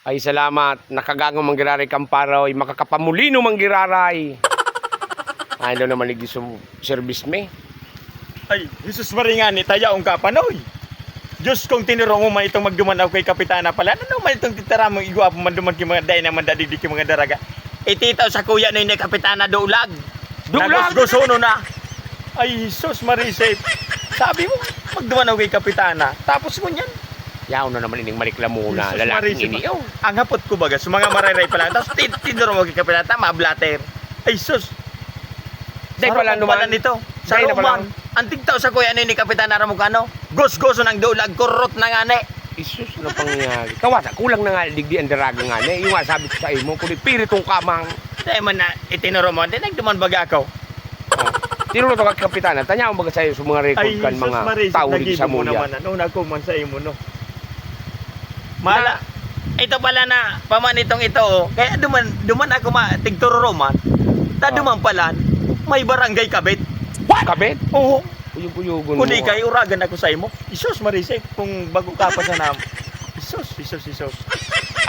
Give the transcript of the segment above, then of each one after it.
Ay salamat, nakagangong manggiraray kamparoy, makakapamulino manggiraray. Ay daw naman nag-isong service me. Ay, Jesus Maringani, tayaong ka panoy. Diyos kong tinurong man itong magdumanaw kay Kapitana pala. Ano man itong titira mong igwa man duman ki mga day naman dadidik ki mga daraga. Ititaw sa kuya na yung Kapitana Daulag. Daulag? Nagusguso na. Ay, Jesus Marisay. Sabi mo, magdumanaw kay Kapitana. Tapos mo yan. Yaw na naman ining mariklamo na Jesus lalaking Marisay. ini. Oh. Ang hapot ko baga, sa mga mararay pala. Tapos tinurong mo kay Kapitana, tama, blatter. Ay, sus. Day pala naman nito. Sa Day na pala. Roman. Antig tao sa kuya ni Kapitana Ramukano. Gos-goso ng Daulag, kurot na nga ne. Isus, ano pangyayari? Kawasa, kulang na nga digdi ang daraga nga ne. Yung nga sabi ko sa imo, kundi piritong kamang. Dahil man na itinuro mo, hindi nagduman baga ako. Oh. Tinuro to kag kapitana, tanya mo baga sa'yo sa mga record kan mga tao di sa mo mulya. naman. Ano na ko man sa imo, no? Mala, ito pala na, pamanitong ito, oh. Kaya duman ako tigtururo man. Duman pala, may barangay kabit. What? Kabit? Oo. Uyug-uyugon mo. Kundi kay uragan ako sa imo. Isus Marisay, kung bago ka pa sa nam. Isus.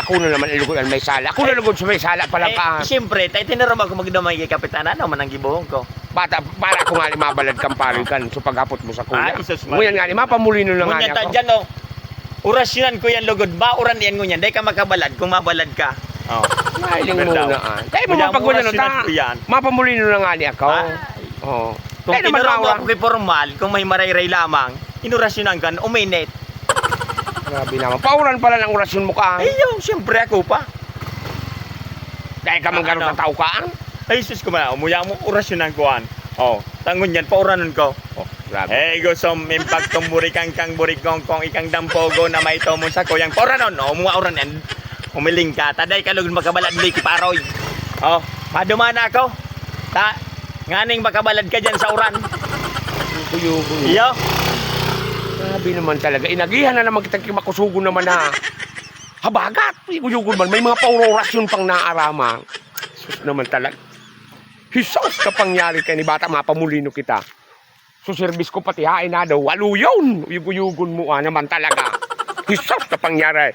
Ako na naman ilugod ang may sala. Ako na lugod sa may sala pala ka. Siyempre, tayo tinuro mo ako magdamay kay Kapitana, ano man ang gibuhong ko. Bata, para ko nga mabalad kang pari kan so paghapot mo sa kuya. Isus Nguyan nga ni, mapamulino na nga Ngunyan niya ta ako. dyan, oh. Orasyonan ko yan lugod. Bauran yan ngunyan. Dahil ka makabalad kung mabalad ka. Oh. Mahiling Berdaw. muna. Kaya mo mapagulyan no, orasyonan ko yan. mapamulino na nga niya ako. Oo. Kung Kaya naman tinuro mo naura. ako kay formal, kung may marayray lamang, inorasyonan ka, uminit. Grabe naman. Pauran pala ng orasyon mo ka. Ay, yun, siyempre ako pa. Dahil ka man ganun Ano? ng tao ka. Ay, sus ko man, umuya mo, orasyonan ko an. Oh, tangon yan, pauranon ko. Oh, grabe. Hey, gusom, impactong burikang kang burikong kong ikang dampogo na may tomo sa kuyang pauranon. Oh, umuauran yan. Umiling ka, taday ka lugod makabalad di kiparoy. Oh, madumana ako. Nganing makabalad ka dyan sa uran. Uyugon. Iyo. Grabe naman talaga. Inagihan na naman kitang kimakusugo naman na habagat. Uyugon man. May mga paurorasyon pang naarama. Sus naman talaga. Hisos ka pangyari ka ni bata, mapamulino kita. So service ko pati hain na daw. Walo yun. Uyugon mo naman talaga. Hisos ka pangyari.